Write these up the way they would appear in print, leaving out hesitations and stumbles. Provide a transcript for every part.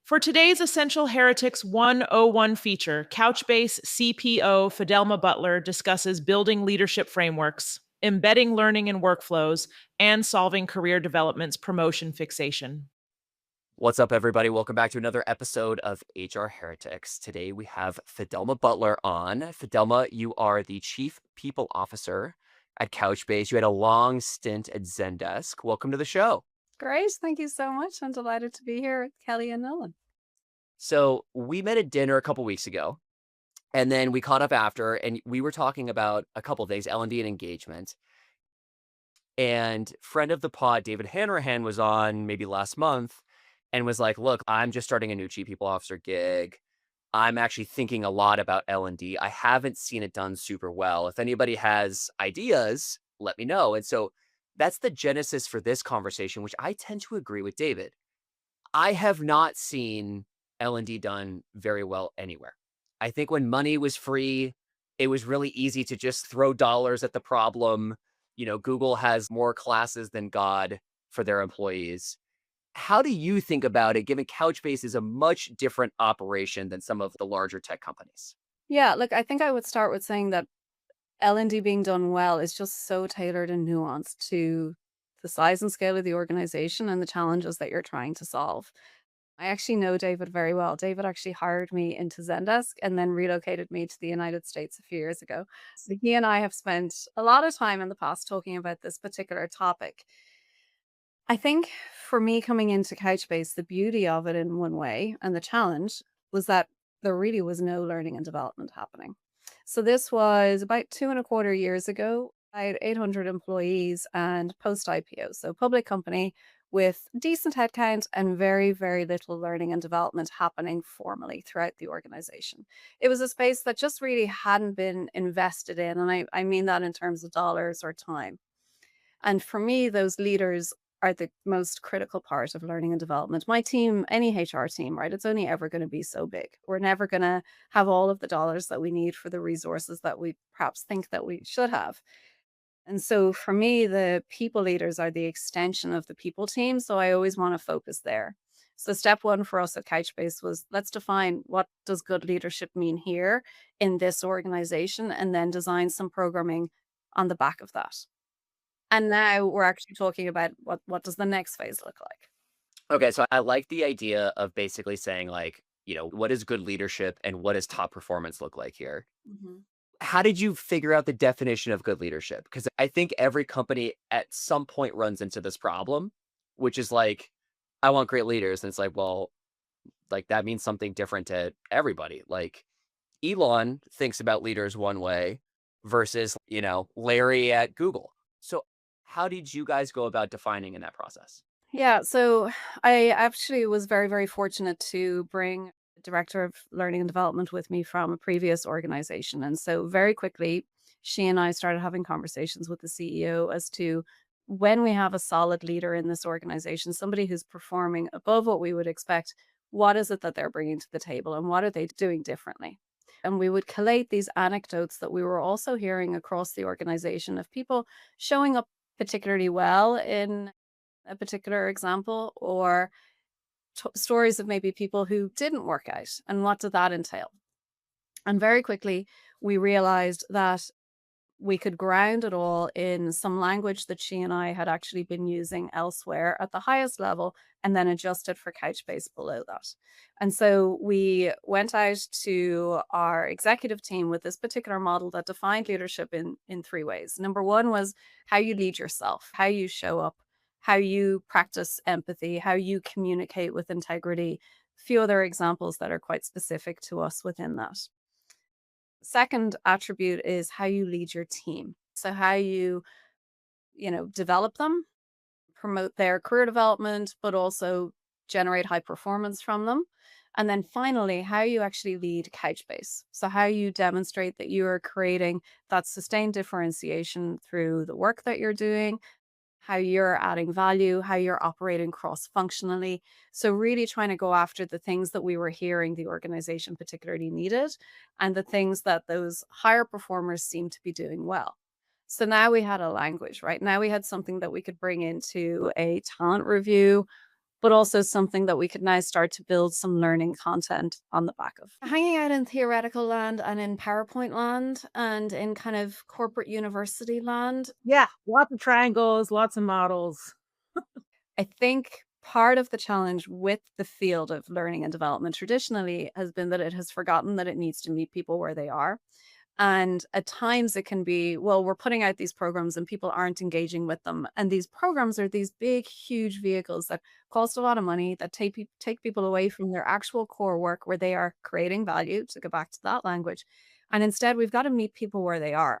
For today's Essential Heretics 101 feature, Couchbase CPO Fidelma Butler discusses building leadership frameworks, embedding learning in workflows, and solving career development's promotion fixation. What's up, everybody? Welcome back to another episode of HR Heretics. Today we have Fidelma Butler on. Fidelma, you are the Chief People Officer at Couchbase. You had a long stint at Zendesk. Welcome to the show. Great. Thank you so much. I'm delighted to be here with Kelly and Nolan. So we met at dinner a couple weeks ago, and then we caught up after, and we were talking about a couple of things, L&D and engagement. And friend of the pod, David Hanrahan, was on maybe last month and was like, look, I'm just starting a new Chief People Officer gig. I'm actually thinking a lot about L&D. I haven't seen it done super well. If anybody has ideas, let me know. And so that's the genesis for this conversation, which I tend to agree with David. I have not seen L&D done very well anywhere. I think when money was free, it was really easy to just throw dollars at the problem. You know, Google has more classes than God for their employees. How do you think about it, given Couchbase is a much different operation than some of the larger tech companies? Yeah, look, I think I would start with saying that L&D being done well is just so tailored and nuanced to the size and scale of the organization and the challenges that you're trying to solve. I actually know David very well. David actually hired me into Zendesk and then relocated me to the United States a few years ago. So he and I have spent a lot of time in the past talking about this particular topic. I think for me coming into Couchbase, the beauty of it in one way and the challenge was that there really was no learning and development happening. So this was about 2.25 years ago. I had 800 employees and post IPO, so public company with decent headcount and very, very little learning and development happening formally throughout the organization. It was a space that just really hadn't been invested in. And I mean that in terms of dollars or time. And for me, those leaders are the most critical part of learning and development. My team, any HR team, right? It's only ever going to be so big. We're never going to have all of the dollars that we need for the resources that we perhaps think that we should have. And so for me, the people leaders are the extension of the people team. So I always want to focus there. So step one for us at Couchbase was let's define what does good leadership mean here in this organization and then design some programming on the back of that. And now we're actually talking about what does the next phase look like? Okay, so I like the idea of basically saying, like, what is good leadership and what does top performance look like here? Mhm. How did you figure out the definition of good leadership? Because I think every company at some point runs into this problem, which is like, I want great leaders. And it's like, well, like that means something different to everybody. Like Elon thinks about leaders one way versus, Larry at Google. So how did you guys go about defining in that process? Yeah, so I actually was very, very fortunate to bring a director of learning and development with me from a previous organization. And so very quickly, she and I started having conversations with the CEO as to when we have a solid leader in this organization, somebody who's performing above what we would expect, what is it that they're bringing to the table and what are they doing differently? And we would collate these anecdotes that we were also hearing across the organization of people showing up particularly well in a particular example or stories of maybe people who didn't work out and what did that entail. And very quickly we realized that we could ground it all in some language that she and I had actually been using elsewhere at the highest level and then adjusted for Couchbase below that. And so we went out to our executive team with this particular model that defined leadership in three ways. Number one was how you lead yourself, how you show up, how you practice empathy, how you communicate with integrity. A few other examples that are quite specific to us within that. Second attribute is how you lead your team. So how you develop them, promote their career development, but also generate high performance from them. And then finally, how you actually lead Couchbase. So how you demonstrate that you are creating that sustained differentiation through the work that you're doing, how you're adding value, how you're operating cross-functionally. So really trying to go after the things that we were hearing the organization particularly needed and the things that those higher performers seem to be doing well. So now we had a language, right? Now we had something that we could bring into a talent review but also something that we could now start to build some learning content on the back of. Hanging out in theoretical land and in PowerPoint land and in kind of corporate university land. Yeah, lots of triangles, lots of models. I think part of the challenge with the field of learning and development traditionally has been that it has forgotten that it needs to meet people where they are. And at times it can be, well, we're putting out these programs and people aren't engaging with them. And these programs are these big, huge vehicles that cost a lot of money, that take people away from their actual core work where they are creating value, to go back to that language. And instead, we've got to meet people where they are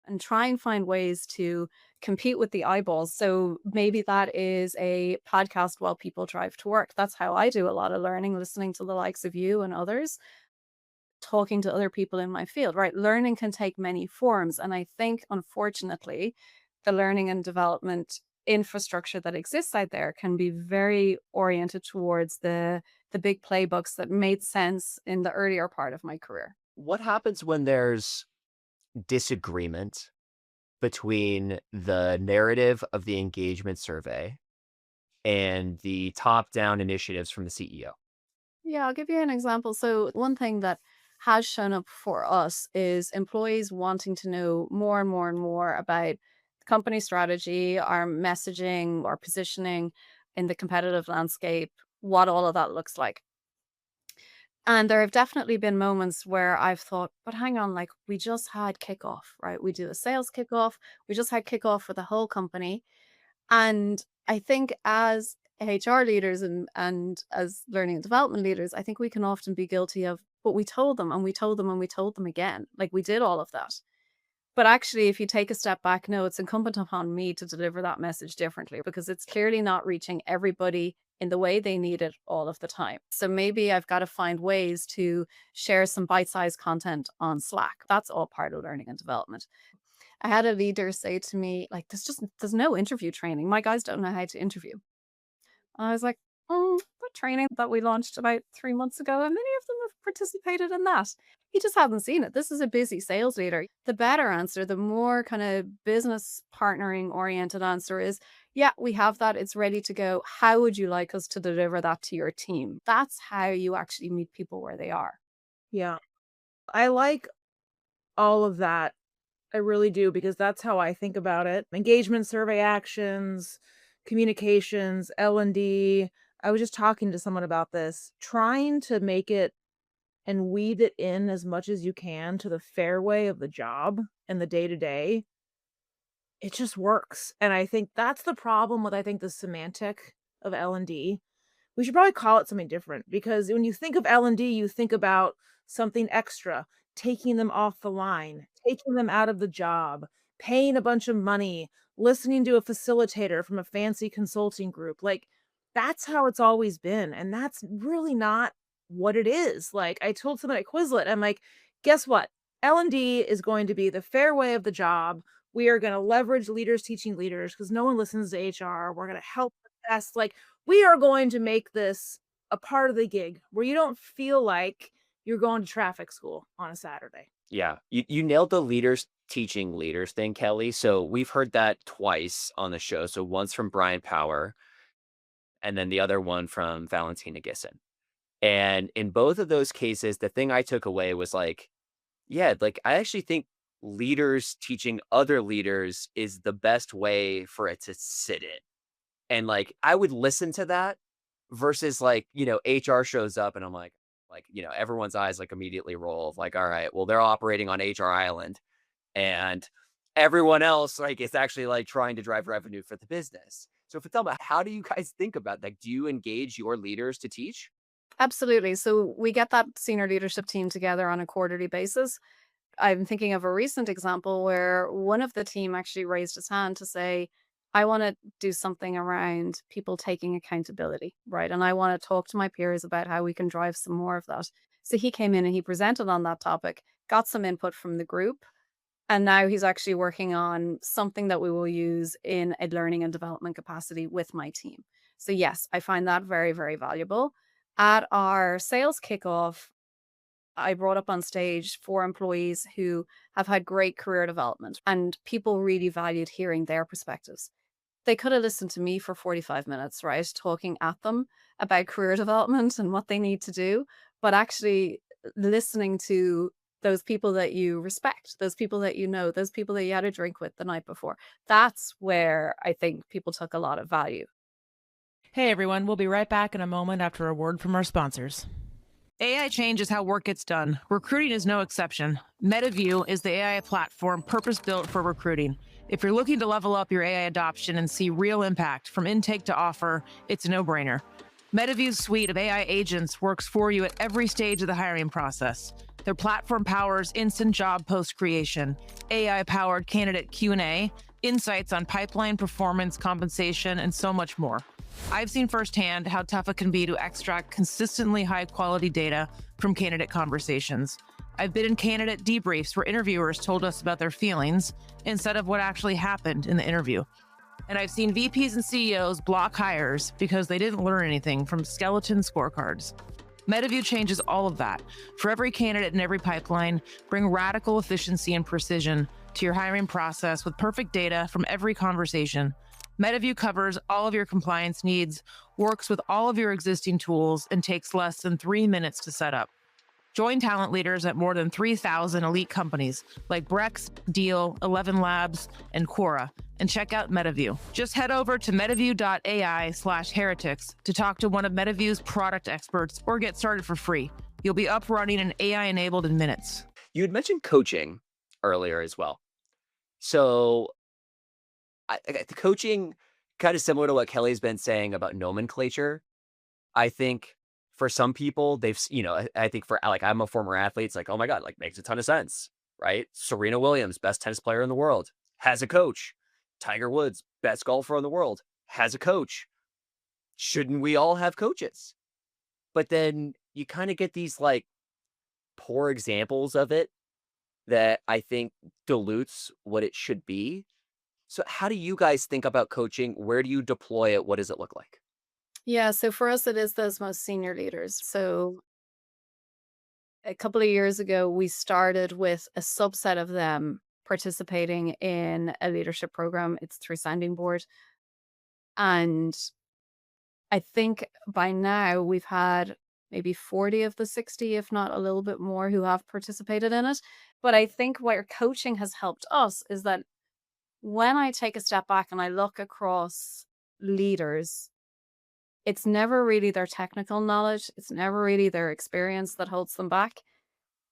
and try and find ways to compete with the eyeballs. So maybe that is a podcast while people drive to work. That's how I do a lot of learning, listening to the likes of you and others, talking to other people in my field, right? Learning can take many forms. And I think, unfortunately, the learning and development infrastructure that exists out there can be very oriented towards the big playbooks that made sense in the earlier part of my career. What happens when there's disagreement between the narrative of the engagement survey and the top-down initiatives from the CEO? Yeah, I'll give you an example. So, one thing that has shown up for us is employees wanting to know more and more and more about company strategy, our messaging, our positioning in the competitive landscape, what all of that looks like. And there have definitely been moments where I've thought, but hang on, like we just had kickoff, right? We do a sales kickoff. We just had kickoff for the whole company. And I think as HR leaders and as learning and development leaders, I think we can often be guilty of, but we told them and we told them and we told them again. Like we did all of that. But actually, if you take a step back, no, it's incumbent upon me to deliver that message differently because it's clearly not reaching everybody in the way they need it all of the time. So maybe I've got to find ways to share some bite-sized content on Slack. That's all part of learning and development. I had a leader say to me, like, there's no interview training. My guys don't know how to interview. I was like, the training that we launched about 3 months ago, and many of them have participated in that. He just hadn't seen it. This is a busy sales leader. The better answer, the more kind of business partnering oriented answer is, yeah, we have that. It's ready to go. How would you like us to deliver that to your team? That's how you actually meet people where they are. Yeah. I like all of that. I really do, because that's how I think about it. Engagement survey actions, communications, L&D. I was just talking to someone about this, trying to make it and weave it in as much as you can to the fairway of the job and the day-to-day. It just works. And I think that's the problem with, I think, the semantic of L&D. We should probably call it something different, because when you think of L&D, you think about something extra, taking them off the line, taking them out of the job, paying a bunch of money, listening to a facilitator from a fancy consulting group. Like, that's how it's always been. And that's really not what it is. Like, I told someone at Quizlet, I'm like, guess what? L&D is going to be the fairway of the job. We are going to leverage leaders teaching leaders because no one listens to HR. We're going to help the best. Like, we are going to make this a part of the gig where you don't feel like you're going to traffic school on a Saturday. Yeah, you nailed the leaders teaching leaders thing, Kelly. So we've heard that twice on the show. So once from Brian Power and then the other one from Valentina Gisson. And in both of those cases, the thing I took away was like, yeah, like I actually think leaders teaching other leaders is the best way for it to sit in. And like I would listen to that versus like, HR shows up and I'm like, everyone's eyes like immediately roll of like, all right, well, they're operating on HR Island and everyone else like is actually like trying to drive revenue for the business. So Fatima, how do you guys think about that? Do you engage your leaders to teach? Absolutely. So we get that senior leadership team together on a quarterly basis. I'm thinking of a recent example where one of the team actually raised his hand to say, I want to do something around people taking accountability, right? And I want to talk to my peers about how we can drive some more of that. So he came in and he presented on that topic, got some input from the group, and now he's actually working on something that we will use in a learning and development capacity with my team. So, yes, I find that very, very valuable. At our sales kickoff, I brought up on stage 4 employees who have had great career development, and people really valued hearing their perspectives. They could have listened to me for 45 minutes, right? Talking at them about career development and what they need to do, but actually listening to those people that you respect, those people that you know, those people that you had a drink with the night before. That's where I think people took a lot of value. Hey everyone, we'll be right back in a moment after a word from our sponsors. AI changes how work gets done. Recruiting is no exception. Metaview is the AI platform purpose-built for recruiting. If you're looking to level up your AI adoption and see real impact from intake to offer, it's a no-brainer. Metaview's suite of AI agents works for you at every stage of the hiring process. Their platform powers instant job post creation, AI-powered candidate Q&A, insights on pipeline performance, compensation, and so much more. I've seen firsthand how tough it can be to extract consistently high-quality data from candidate conversations. I've been in candidate debriefs where interviewers told us about their feelings instead of what actually happened in the interview. And I've seen VPs and CEOs block hires because they didn't learn anything from skeleton scorecards. Metaview changes all of that. For every candidate in every pipeline, bring radical efficiency and precision to your hiring process with perfect data from every conversation. Metaview covers all of your compliance needs, works with all of your existing tools, and takes less than 3 minutes to set up. Join talent leaders at more than 3,000 elite companies like Brex, Deel, 11 Labs, and Quora, and check out Metaview. Just head over to metaview.ai/heretics to talk to one of Metaview's product experts or get started for free. You'll be up running and AI-enabled in minutes. You had mentioned coaching earlier as well. So the coaching, kind of similar to what Kelly's been saying about nomenclature. I think for some people, I think for, like, I'm a former athlete. It's like, oh my God, like, makes a ton of sense, right? Serena Williams, best tennis player in the world, has a coach. Tiger Woods, best golfer in the world, has a coach. Shouldn't we all have coaches? But then you kind of get these like poor examples of it that I think dilutes what it should be. So how do you guys think about coaching? Where do you deploy it? What does it look like? Yeah, so for us, it is those most senior leaders. So a couple of years ago, we started with a subset of them participating in a leadership program. It's through Sounding Board. And I think by now we've had maybe 40 of the 60, if not a little bit more, who have participated in it. But I think where coaching has helped us is that when I take a step back and I look across leaders, it's never really their technical knowledge, it's never really their experience that holds them back,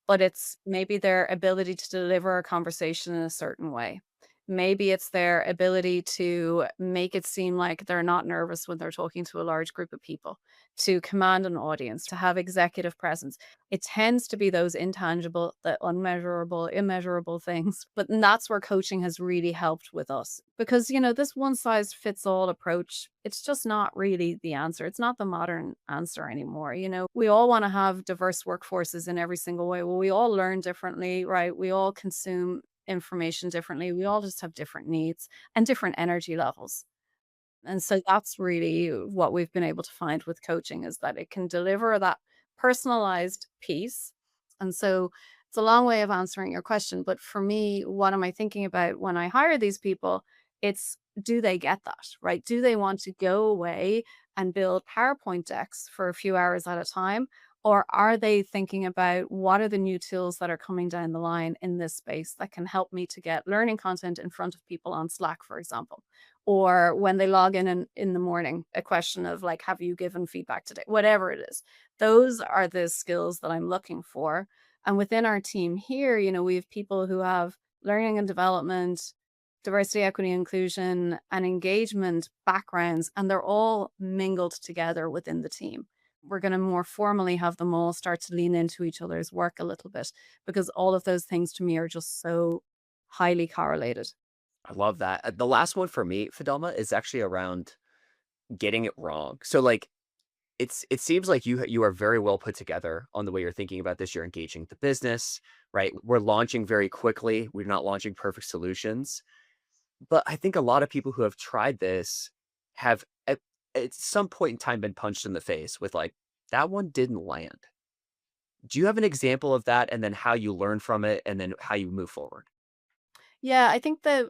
but it's maybe their ability to deliver a conversation in a certain way. Maybe it's their ability to make it seem like they're not nervous when they're talking to a large group of people, to command an audience, to have executive presence. It tends to be those intangible, the unmeasurable, immeasurable things. But that's where coaching has really helped with us because, this one size fits all approach, it's just not really the answer. It's not the modern answer anymore. We all want to have diverse workforces in every single way. Well, we all learn differently, right? We all consume information differently. We all just have different needs and different energy levels. And so that's really what we've been able to find with coaching is that it can deliver that personalized piece. And so it's a long way of answering your question. But for me, what am I thinking about when I hire these people? It's do they get that, right? Do they want to go away and build PowerPoint decks for a few hours at a time? Or are they thinking about what are the new tools that are coming down the line in this space that can help me to get learning content in front of people on Slack, for example? Or when they log in the morning, a question of like, have you given feedback today? Whatever it is. Those are the skills that I'm looking for. And within our team here, we have people who have learning and development, diversity, equity, inclusion, and engagement backgrounds, and they're all mingled together within the team. We're going to more formally have them all start to lean into each other's work a little bit because all of those things to me are just so highly correlated. I love that. The last one for me, Fidelma, is actually around getting it wrong. So like it seems like you are very well put together on the way you're thinking about this. You're engaging the business, right? We're launching very quickly. We're not launching perfect solutions. But I think a lot of people who have tried this have at some point in time been punched in the face with like, that one didn't land. Do you have an example of that and then how you learn from it and then how you move forward? Yeah, I think that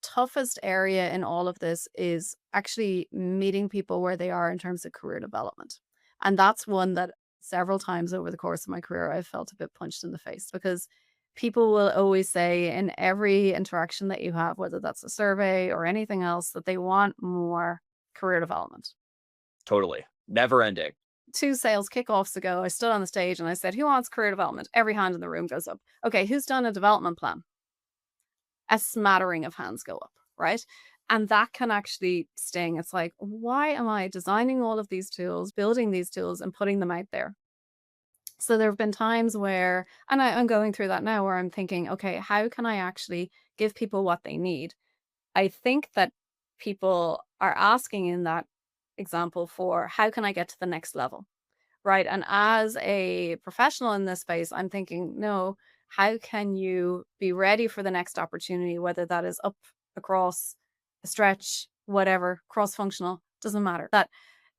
toughest area in all of this is actually meeting people where they are in terms of career development. And that's one that several times over the course of my career, I've felt a bit punched in the face because people will always say in every interaction that you have, whether that's a survey or anything else, that they want more career development. Totally. Never ending. 2 sales kickoffs ago, I stood on the stage and I said, "Who wants career development?" Every hand in the room goes up. Okay, who's done a development plan? A smattering of hands go up, right? And that can actually sting. It's like, why am I designing all of these tools, building these tools, and putting them out there? So there have been times where, and I'm going through that now, where I'm thinking, okay, how can I actually give people what they need? I think that people are asking in that example for how can I get to the next level? Right. And as a professional in this space, I'm thinking, no, how can you be ready for the next opportunity, whether that is up, across, a stretch, whatever, cross functional, doesn't matter. That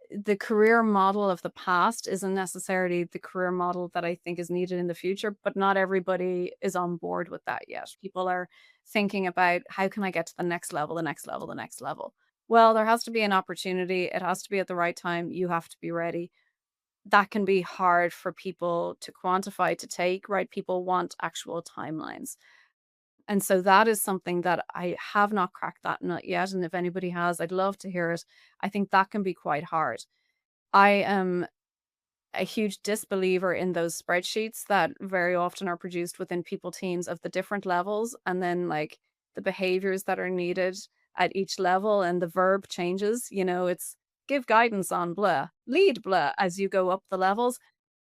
the career model of the past isn't necessarily the career model that I think is needed in the future, but not everybody is on board with that yet. People are thinking about how can I get to the next level, the next level, the next level. Well, there has to be an opportunity. It has to be at the right time. You have to be ready. That can be hard for people to quantify, to take, right? People want actual timelines. And so that is something that I have not cracked that nut yet. And if anybody has, I'd love to hear it. I think that can be quite hard. I am a huge disbeliever in those spreadsheets that very often are produced within people teams of the different levels and then like the behaviors that are needed at each level and the verb changes. It's give guidance on blah, lead blah as you go up the levels.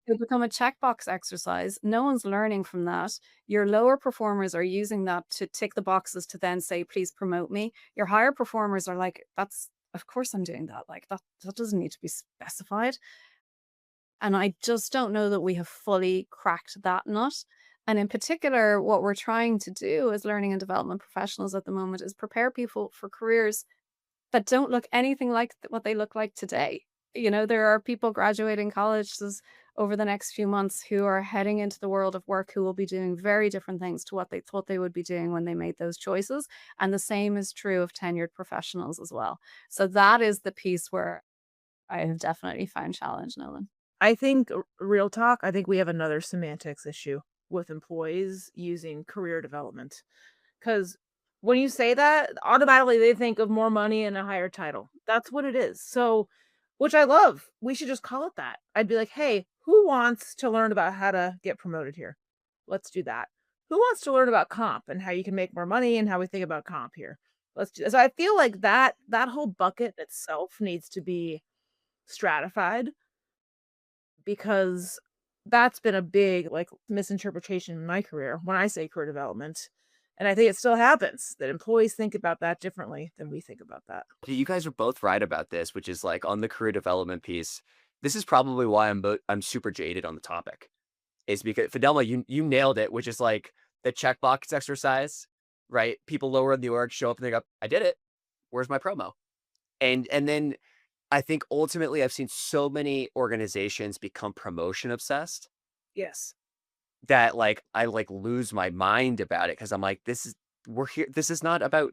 It'll become a checkbox exercise. No one's learning from that. Your lower performers are using that to tick the boxes to then say, please promote me. Your higher performers are like, that's, of course I'm doing that. Like that doesn't need to be specified. And I just don't know that we have fully cracked that nut. And in particular, what we're trying to do as learning and development professionals at the moment is prepare people for careers that don't look anything like what they look like today. There are people graduating colleges over the next few months who are heading into the world of work who will be doing very different things to what they thought they would be doing when they made those choices. And the same is true of tenured professionals as well. So that is the piece where I have definitely found challenge, Nolan. I think real talk, I think we have another semantics issue with employees using career development. Because when you say that, automatically they think of more money and a higher title. That's what it is. So, which I love. We should just call it that. I'd be like, hey, who wants to learn about how to get promoted here? Let's do that. Who wants to learn about comp and how you can make more money and how we think about comp here? Let's do. So I feel like that whole bucket itself needs to be stratified because that's been a big like misinterpretation in my career when I say career development. And I think it still happens that employees think about that differently than we think about that. You guys are both right about this, which is like on the career development piece. This is probably why I'm super jaded on the topic. Is because Fidelma, you nailed it, which is like the checkbox exercise, right? People lower in the org show up and they go, I did it. Where's my promo? And then I think ultimately I've seen so many organizations become promotion obsessed Yes. that like I like lose my mind about it because I'm like, we're here. This is not about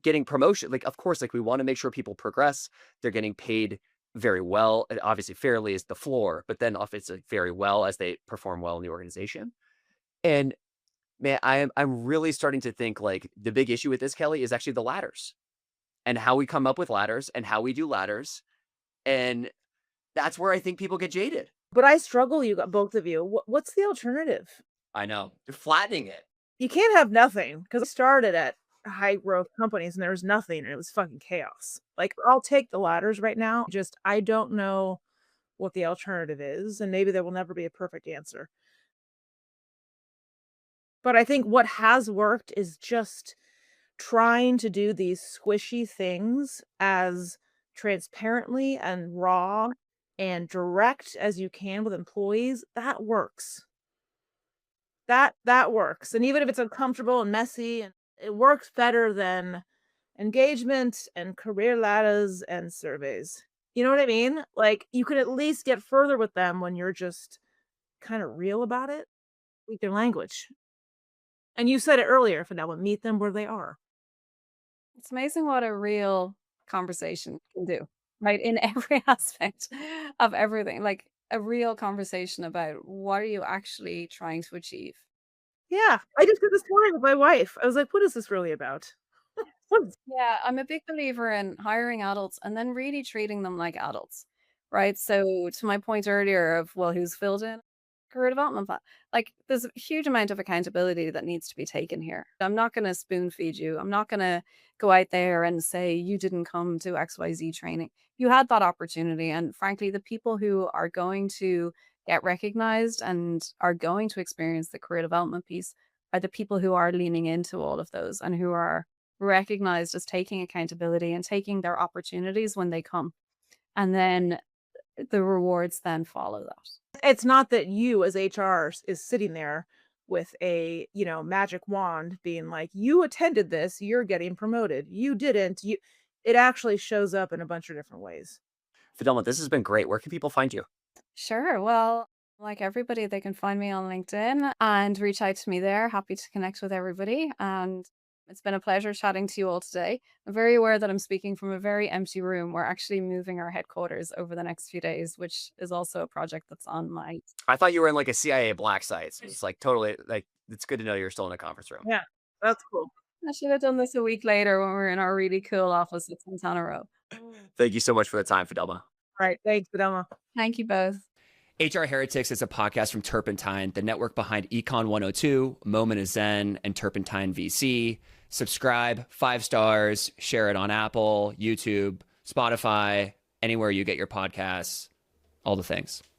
getting promotion. Like, of course, like we want to make sure people progress. They're getting paid very well. And obviously, fairly is the floor, but then obviously very well as they perform well in the organization. And man, I'm really starting to think like the big issue with this, Kelly, is actually the ladders and how we come up with ladders and how we do ladders. And that's where I think people get jaded. But I struggle, you got both of you. What's the alternative? I know. They're flattening it. You can't have nothing because I started at high growth companies and there was nothing and it was fucking chaos. Like I'll take the ladders right now. Just I don't know what the alternative is, and maybe there will never be a perfect answer. But I think what has worked is just trying to do these squishy things as transparently and raw and direct as you can with employees. That works. That works. And even if it's uncomfortable and messy, and it works better than engagement and career ladders and surveys. You know what I mean? Like you could at least get further with them when you're just kind of real about it. Speak their language. And you said it earlier, Fidel, meet them where they are. It's amazing what a real conversation can do, right? In every aspect of everything, like a real conversation about what are you actually trying to achieve. Yeah, I just did this morning with my wife. I was like, "What is this really about?" What is Yeah, I'm a big believer in hiring adults and then really treating them like adults, right? So to my point earlier of, well, who's filled in career development plan? Like there's a huge amount of accountability that needs to be taken here. I'm not going to spoon feed you. I'm not going to go out there and say you didn't come to XYZ training. You had that opportunity. And frankly, the people who are going to get recognized and are going to experience the career development piece are the people who are leaning into all of those and who are recognized as taking accountability and taking their opportunities when they come. And then the rewards then follow that. it's not that you as HR is sitting there with a, magic wand being like, "You attended this, you're getting promoted. You didn't." It actually shows up in a bunch of different ways. Fidelma, this has been great. Where can people find you? Sure. Well, like everybody, they can find me on LinkedIn and reach out to me there. Happy to connect with everybody. And it's been a pleasure chatting to you all today. I'm very aware that I'm speaking from a very empty room. We're actually moving our headquarters over the next few days, which is also a project that's on my. I thought you were in like a CIA black site. So it's like totally like it's good to know you're still in a conference room. Yeah, that's cool. I should have done this a week later when we're in our really cool office at Santana Row. Thank you so much for the time, Fidelma. All right, thanks, Fidelma. Thank you both. HR Heretics is a podcast from Turpentine, the network behind Econ 102, Moment of Zen, and Turpentine VC. Subscribe, 5 stars, share it on Apple, YouTube, Spotify, anywhere you get your podcasts, all the things.